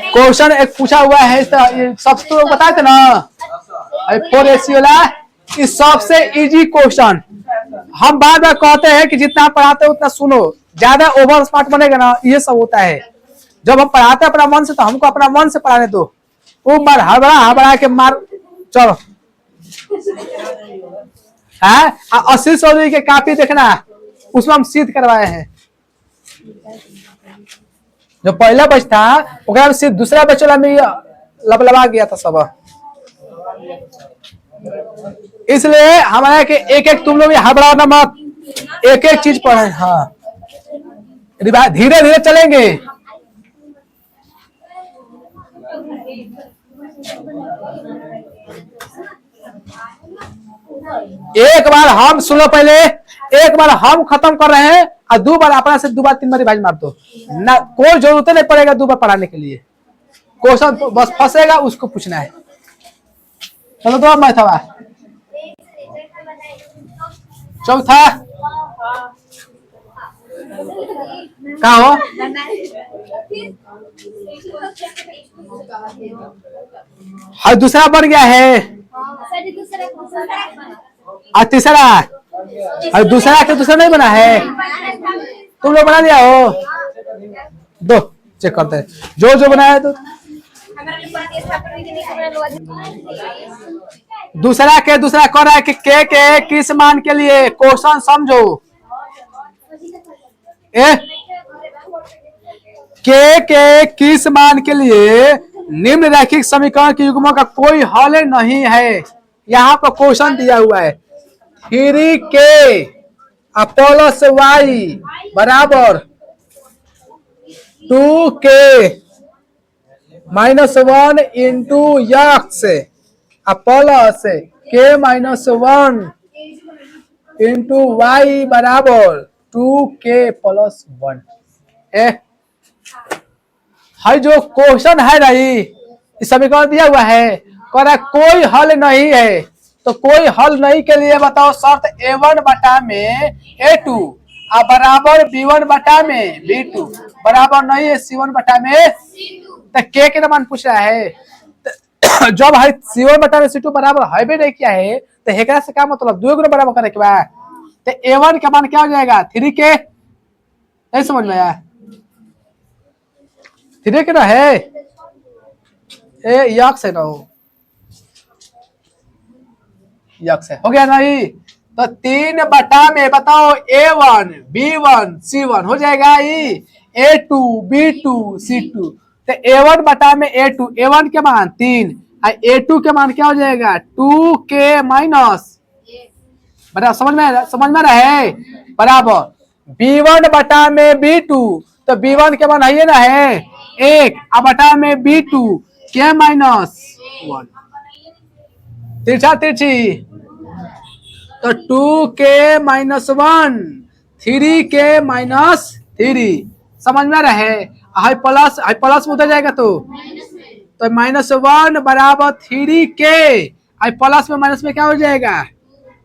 Question एक पूछा हुआ है, सबसे तो बताए थे ना 4 AC वाला, इस सबसे इजी क्वेश्चन। हम बार बार कहते हैं कि जितना पढ़ाते उतना सुनो, ज्यादा ओवर स्मार्ट बनेगा ना, ये सब होता है। जब हम पढ़ाते अपना मन से तो हमको अपना मन से पढ़ाने दो, ऊपर हड़बड़ा हड़बड़ा के मार चलो। है 80 चौधरी के कापी देखना, उसमें हम सिद्ध करवाए हैं। जो पहला बैच था वो सिर्फ दूसरा बैच वाला में लबलबा गया था सब, इसलिए हमारे के एक एक तुम लोग हड़बड़ाना मत, एक एक चीज पढ़े। हाँ धीरे धीरे चलेंगे। एक बार हम सुनो, पहले एक बार हम खत्म कर रहे हैं और 2 बार अपना से 2 बार 3 बार रिवाइज मार दो ना, कोई जरूरत नहीं पड़ेगा 2 बार पढ़ाने के लिए। क्वेश्चन बस फंसेगा उसको पूछना है। चलो 2 मैं था चौथा कहा हो और दूसरा बन गया है और तीसरा और दूसरा के दूसरा नहीं बना है, तुम लोग बना दिया हो। दो चेक करते हैं जो जो बनाया तो दूसरा के दूसरा कर रहा है कि के किस मान के लिए, क्वेश्चन समझो। के किस मान के लिए निम्न रैखिक समीकरण के युग्मों का कोई हल नहीं है। यहाँ पर क्वेश्चन दिया हुआ है 3k प्लस y बराबर 2k minus 1 into x plus k minus 1 into y बराबर 2k प्लस 1। है जो क्वेश्चन है रही इस समीकरण दिया हुआ है, कह रहा कोई हल नहीं है। तो कोई हल नहीं के लिए बताओ शर्त a1 बटा में a2 बराबर b1 बटा में b2 बराबर नहीं है c1 बटा में तो के मान पूछ रहा है। जब है c1 बटा में c2 बराबर है भी नहीं किया है तो हेकरा से क्या मतलब 2 गुना बराबर करे के बाद तो a1 का मान क्या हो जाएगा 3k। नहीं समझ में आया 3 के ना है यक्स है ना, यक्स है, हो गया नहीं। तो 3 बटा में बताओ a1 b1 c1 हो जाएगा a2 b2 c2। तो a1 बटा में a2, a1 के मान 3 और a2 के मान क्या हो जाएगा 2k माइनस, बराबर समझ में रहे बराबर b1 बटा में b2, तो b1 के मान है ना है 1 अब बटा में b2 k माइनस 1 तिरछा तिरछी तो 2k माइनस 1 3k माइनस 3 समझ में रहे। हाई प्लस में उतर जाएगा तो माइनस 1 बराबर 3k हाई प्लस में माइनस में क्या हो जाएगा,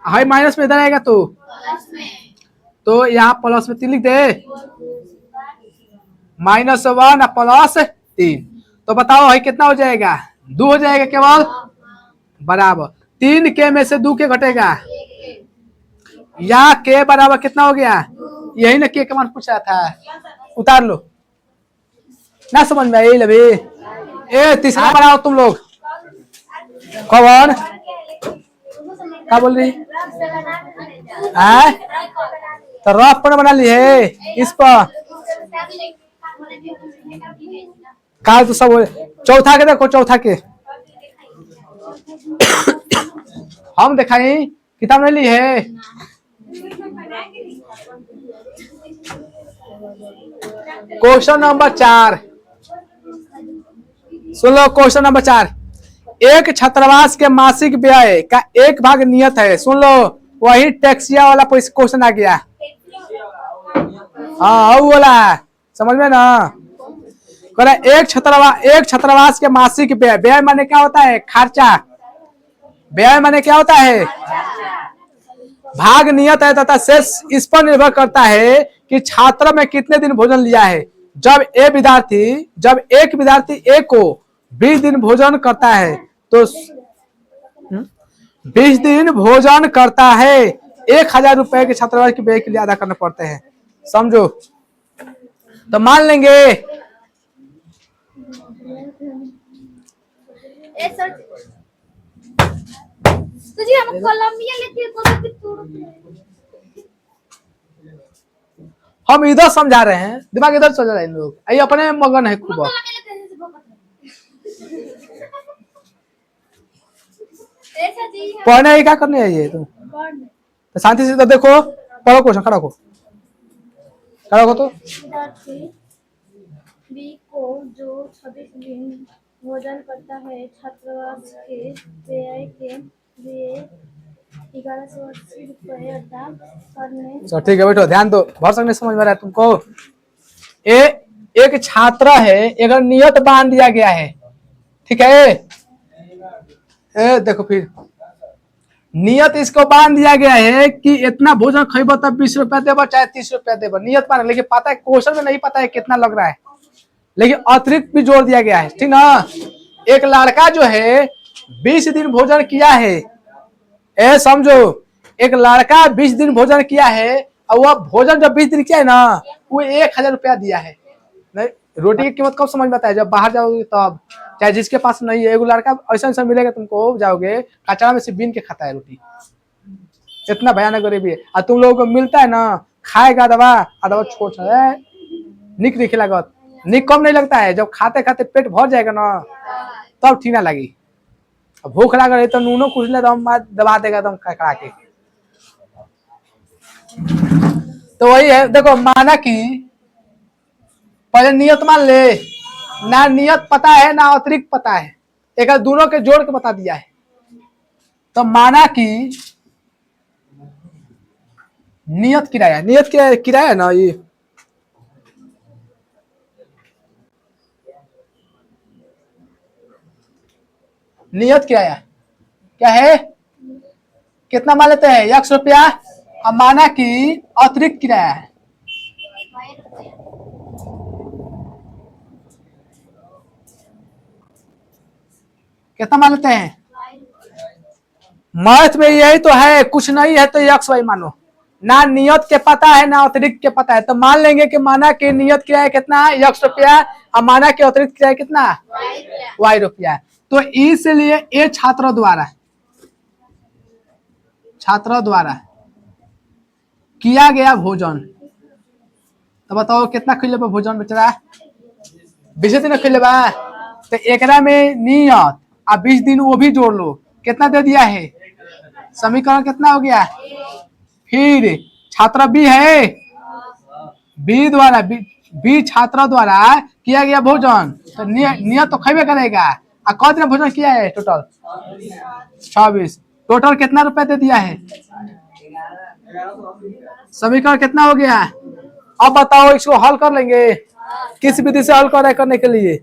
हाई माइनस में इधर आएगा तो यहाँ प्लस में 3 लिख दे माइनस 1 प्लस 3 तो बताओ है कितना हो जाएगा 2 हो जाएगा केवल बराबर 3k में से 2k घटेगा या k बराबर कितना हो गया, यही ना k का मान पूछ रहा था, उतार लो ना समझ में यही लभी। तीसरा बनाओ तुम लोग, कौन क्या बोल रही है तो रफ पर बना ली है इस पर काल तो सब चौथा के देखो, चौथा के हम दिखाई किताब नहीं ली है। क्वेश्चन नंबर 4 सुन लो। क्वेश्चन नंबर 4 एक छात्रावास के मासिक व्यय का 1 भाग नियत है। सुन लो वही टैक्सिया वाला क्वेश्चन आ गया। हाँ बोला समझ में ना, एक छात्रावास के मासिक व्यय, व्यय माने क्या होता है खर्चा, व्यय माने क्या होता है भाग नियत है तथा शेष इस पर निर्भर करता है कि छात्र में कितने दिन भोजन लिया है। जब एक विद्यार्थी ए को 20 दिन भोजन करता है तो 20 दिन भोजन करता है 1000 रुपए के छात्रावास के व्यय के लिए अदा करने पड़ते हैं। समझो, तो मान लेंगे तो जी हम कोलंबिया लेके हम इधर समझा रहे हैं, दिमाग इधर चल रहा है, लोग ये अपने मगन है खूब। पढ़ने क्या करने है ये तुम? तो शांति से तो देखो, पढ़ो क्वेश्चन, खड़ा हो तो बी को जो 26 दिन भोजन करता है छात्रावास के व्यय के लिए 1180 रुपये अदा करने। ठीक है, बैठो, ध्यान दो, भर सकने समझ में आ रहा है तुमको। एक छात्र है, अगर नियत बांध दिया गया है, ठीक है, देखो फिर नियत इसको बांध दिया गया है कि इतना भोजन खेब तब 20 रुपया देव चाहे 30 रुपया देव, नियत बांध, लेकिन पता है क्वेश्चन में नहीं पता है कितना लग रहा है, लेकिन अतिरिक्त भी जोड़ दिया गया है, ठीक ना। एक लड़का जो है 20 दिन भोजन किया है, समझो, एक लड़का 20 दिन भोजन किया है और वह भोजन जब 20 दिन किया है ना, वो 1000 रुपया दिया है। नहीं, रोटी की कीमत कब समझ में आता है? जब बाहर जाओगे तब, चाहे जिसके पास नहीं है। एगो लड़का ऐसा मिलेगा तुमको, जाओगे कचरा में से बीन के खाता है रोटी, इतना भयानक गरीबी है। और तुम लोगों को मिलता है ना, खाएगा दवा दवा छोड़ निक नहीं लागत, निक कम नहीं लगता है। जब खाते खाते पेट भर जाएगा ना, तब ठीक ना लगी। भूख लग रही तो नूनो कुछ ले दबा देगा एकदम कड़ा के। तो वही है, देखो, माना कि पहले नियत मान ले, ना नियत पता है ना अतिरिक्त पता है, एक दोनों के जोड़ के बता दिया है। तो माना कि नियत किराया ना, ये नियत किराया क्या है, कितना मान लेते हैं? 100 रुपया। अब माना कि अतिरिक्त किराया है, कितना मान लेते हैं? मैथ में यही तो है, कुछ नहीं है तो एक्स वाई मानो, ना नियत के पता है ना अतिरिक्त के पता है। तो मान लेंगे कि माना कि नियत किराया कितना है? 100 रुपया। और माना कि अतिरिक्त किराया कितना? वाई रुपया। तो इसलिए ये छात्रों द्वारा किया गया भोजन, तो बताओ कितना खिले भोजन बेच रहा है? 20 दिन खिले बा, तो एकरा में नियत और 20 दिन वो भी जोड़ लो, कितना दे दिया है? समीकरण कितना हो गया? फिर छात्र बी है, बी छात्र द्वारा किया गया भोजन, तो नियत तो खेबे करेगा। और कौन दिन भोजन किया है? टोटल 26। टोटल कितना रुपए दे दिया है? समीकरण कितना हो गया? अब बताओ, इसको हल कर लेंगे। किस विधि से हल करने के लिए?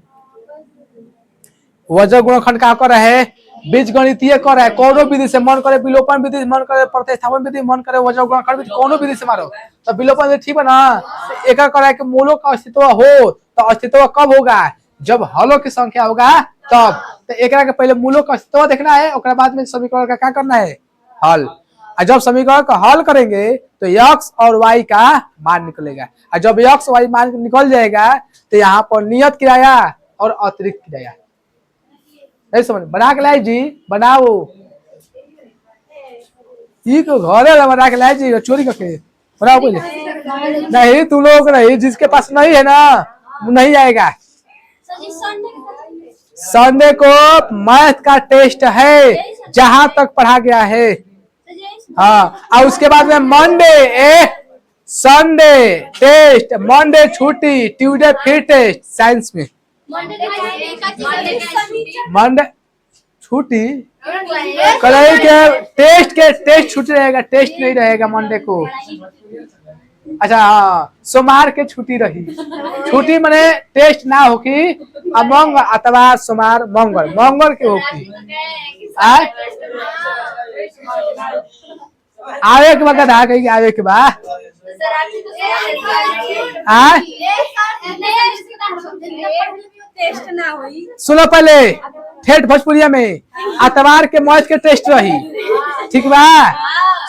वजह गुणनखंड का कर रहे, बीजगणितीय कर रहे, कोनो विधि से मन करे, विलोपन विधि मन करे, प्रतिस्थापन विधि मन करे, वजह गुणनखंड विधि, कोनो विधि से मारो। तो विलोपन विधि ठीक है ना। एक कर है कि मूलों का अस्तित्व हो, तो अस्तित्व कब होगा? जब हलों की संख्या होगा तब। तो एक के पहले मूलों का अस्तित्व देखना है, उसके बाद में समीकरण का क्या करना है? हल। और जब समीकरण का हल करेंगे तो x और y का मान निकलेगा। और जब x y मान निकल जाएगा तो यहाँ पर नियत किराया और अतिरिक्त किराया, नहीं समझ? बना के लाई जी, बनाओ, घरे बना के लाई जी, चोरी करके बनाओ पहले। नहीं, तू लोग नहीं, जिसके पास नहीं है ना नहीं आएगा। संडे को मैथ का टेस्ट है, जहां तक पढ़ा गया है। हाँ, और उसके बाद में संडे टेस्ट, मंडे छुट्टी, ट्यूसडे फिर टेस्ट। साइंस में मंडे छुट्टी कल के टेस्ट छुट्टी रहेगा, टेस्ट नहीं रहेगा मंडे को। अच्छा, हाँ, सोमवार के छुट्टी रही, छुट्टी मने टेस्ट ना होगी, अमंग अथवा सोमवार मंगल के होगी। आवे के बाद आवे के बाद आ टेस्ट ना हुई। सुनो पहले ठेठ भोजपुरिया में आतवार के मौज के टेस्ट रही, ठीक बा।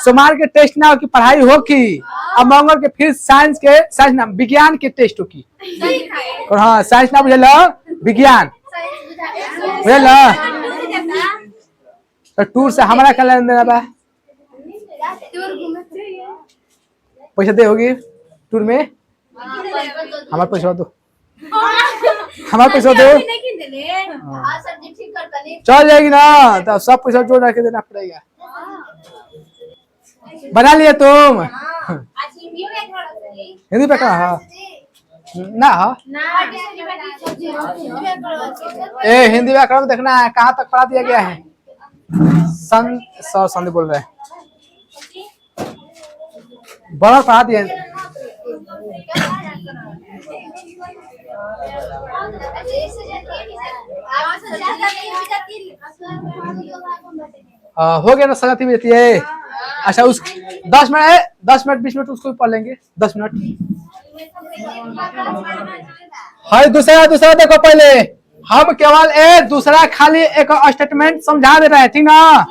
सोमवार के टेस्ट ना हो कि पढ़ाई हो की, अब मंगल के फिर साइंस ना विज्ञान के टेस्ट हो की। और हाँ साइंस ना बुझल विज्ञान बुझल। तो टूर से हमारा क्या लेना देना बा? पैसा दे होगी टूर में? हमारा पैसा दो, हमारा पैसा दो। चल जाएगी ना तो सब पैसा जोड़ के देना पड़ेगा। बना लिए तुम? हिंदी पे कहा ना हो? ए हिंदी व्याकरण देखना है कहाँ तक पढ़ा दिया गया है। संधि बोल रहे हैं, बड़ा पढ़ा दिया। हो गया ना, सगाती भी देती है। अच्छा उस 10 मिनट 20 मिनट उसको भी पढ़ लेंगे। 10 मिनट है। दूसरा देखो पहले हम केवल दूसरा खाली एक स्टेटमेंट समझा दे रहे हैं, ठीक ना।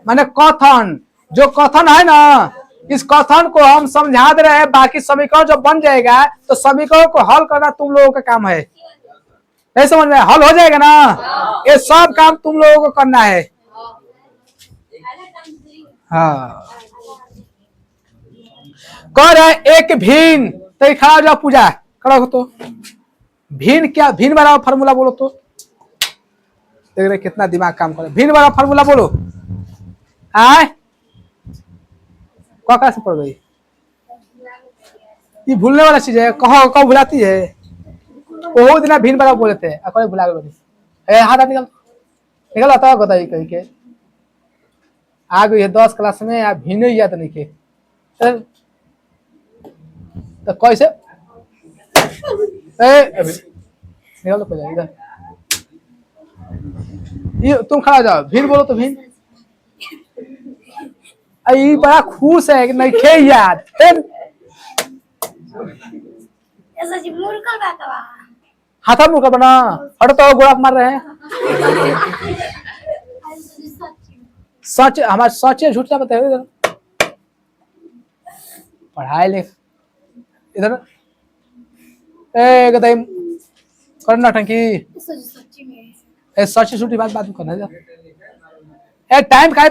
माने कथन, जो कथन है ना, इस कथन को हम समझा दे रहे हैं। बाकी समीकरण जब बन जाएगा तो समीकरण को हल करना तुम लोगों का काम है। नहीं समझ में? हल हो जाएगा ना, ये सब काम तुम लोगों को करना है। हाँ कर एक भिन्न, तो खड़ा हो जाओ पूजा खड़ा हो। तो भिन्न क्या, भिन्न वाला फार्मूला बोलो तो। देख रहे कितना दिमाग काम करे। भिन्न वाला फार्मूला बोलो। आए क्या से पड़ गई? ये भूलने वाला चीज है। कहो कहो भुलाती है। वो दिन भिन्न वाला बोले थे, अकड़े भुला गए। हाथ निकल निकल आता है बताइए कहीं के आ गई है 10 क्लास में। आप भिन्न ही याद नहीं के तो कैसे? अभी निकल तो इधर। ये तुम खड़ा जाओ, भिन्न बोलो तो भिन्न। ये बड़ा खुश है कि नहीं खे याद। हाथा मुर्खा बना हटो तो गोड़ा मार रहे हैं। सच हमारे सच है झूठ क्या बताए? इधर पढ़ाई ले इधर करना टंकी सच झूठी बात करना। टाइम का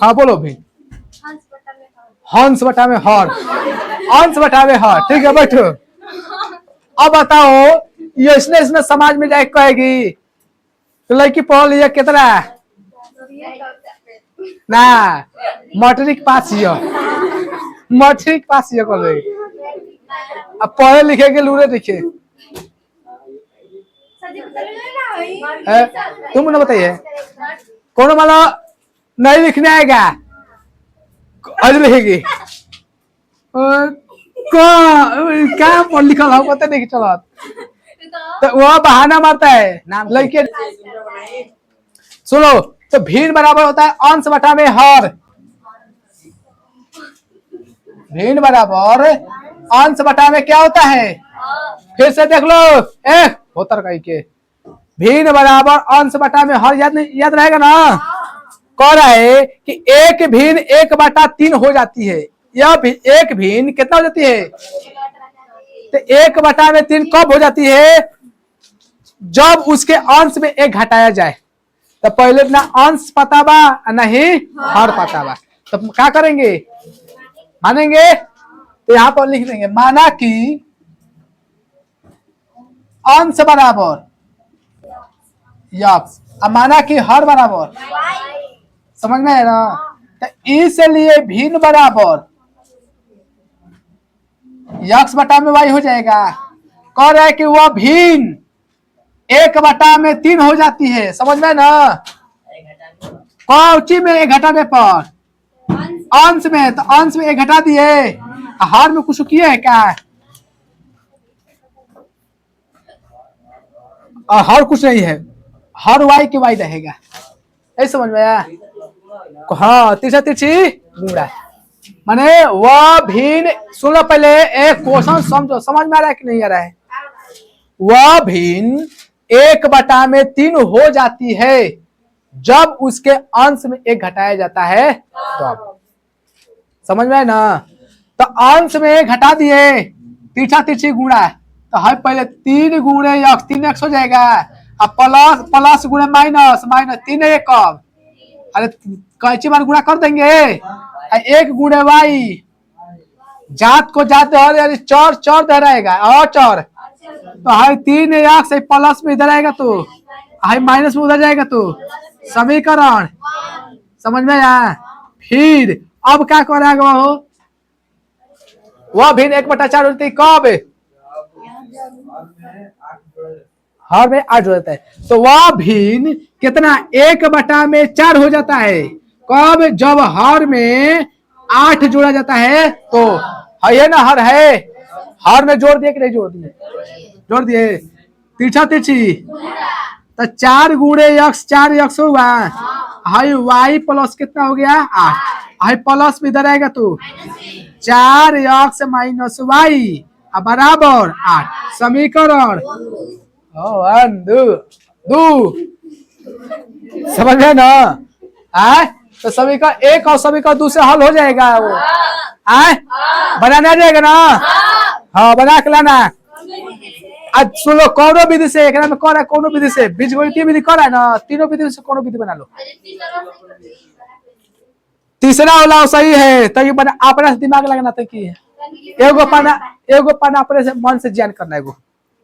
हाँ बोलो भी। हंस बटा में हर, अंश बटा में हर, ठीक है बैठो। अब बताओ ये इसने समाज में जाके कहेगी तो लड़की पढ़ लिया कितना ना मैट्रिक पास हियो, मैट्रिक पास हियो कर रही। अब पढ़े लिखे के लूरे लिखे तुम ना बताइए कौन वाला नहीं लिखने आएगा आज लिखेगी क्या पढ़ लिखा हो पता नहीं चला तो वह बहाना मारता है नाम लड़के। सुनो तो भिन्न बराबर होता है अंश बटा में हर। भिन्न बराबर अंश बटा में क्या होता है? फिर से देख लो होता कहीं के भिन्न बराबर अंश बटा में हर याद रहेगा ना। कह रहा है कि एक भिन्न 1/3 हो जाती है। यह भी एक भिन्न कितना हो जाती है? तो 1/3 कब हो जाती है? जब उसके अंश में 1 घटाया जाए। तो पहले ना अंश पता बा नहीं हर पता बा, तो क्या करेंगे? मानेंगे तो यहां पर लिख देंगे माना कि अंश बराबर यक्स, अब माना कि हर बराबर, समझ में है ना। तो इसलिए भिन्न बराबर यक्स बटा में वाई हो जाएगा। कह रहा है कि वह भिन्न 1/3 हो जाती है, समझ में ना। कौची में 1 घटाने पर? अंश में, तो अंश में 1 घटा दिए। हर में कुछ किए है क्या? हर कुछ नहीं है, हर वाई के वाई रहेगा। यही समझ में आया? हाँ, तिरछा तिरछी गुणा माने वह भिन्न, सुनो पहले एक क्वेश्चन समझो, समझ में आ रहा है कि नहीं आ रहा है? वह भिन्न 1/3 हो जाती है जब उसके अंश में 1 घटाया जाता है तो। समझ में आया ना? तो अंश में 1 घटा दिए, तिरछा तिरछी गुणा, तो है पहले 3 गुणे x, 3x हो जाएगा, अब प्लस प्लस गुणे माइनस, माइनस 3 1 कब, अरे कैंची बार गुणा कर देंगे, 1 गुणे y, जात को जाते हो चौर चौर दे रहेगा और चौर, तो हाई 3 x से प्लस में इधर आएगा तो हाई माइनस में उधर जाएगा तो समीकरण। समझ में आया? फिर अब क्या करेगा वो, वह भिन्न 1/4 होती है कब, हर में 8 हो जाता है, तो वह भिन्न कितना 1/4 हो जाता है कब, जब हर में 8 जोड़ा जाता है तो। है ना? हर में जोड़ दिए कि नहीं जोड़ दिए? जोड़ दिए। तिरछा तिरछी तो 4 गुणे x, 4x हुआ, हाई y प्लस कितना हो गया 8, हाई प्लस में इधर आएगा तो 4x माइनस y बराबर 8, समीकरण 1 2 2। समझ में ना? तो समीकरण 1 और समीकरण 2 से हल हो जाएगा वो, बनाना जाएगा ना? हाँ, बना के लाना। आज सुनो, कौनो विधि से, एक में कर रहा है, कौनो विधि से, बीजगणितीय विधि कर रहा है ना, तीनों विधि से कौनो विधि बना लो। तीसरा वाला सही है, तो ये बना अपने से दिमाग लगाना था कि एगो पाना अपने से मन से ज्ञान करना है वो,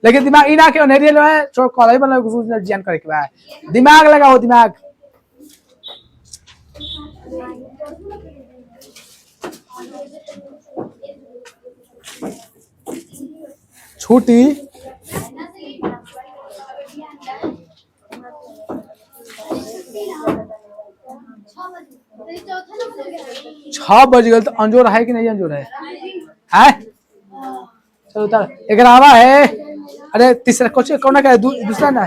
लेकिन दिमाग इना के नहीं रियल है, छोड़ कॉलेज बना ज्ञान करे के बाद दिमाग लगाओ, दिमाग। छुट्टी 6 बज गए, तो अंजोर है कि नहीं अंजोर है? चलो 11वां है, अरे तीसरा कौन का है, दूसरा ना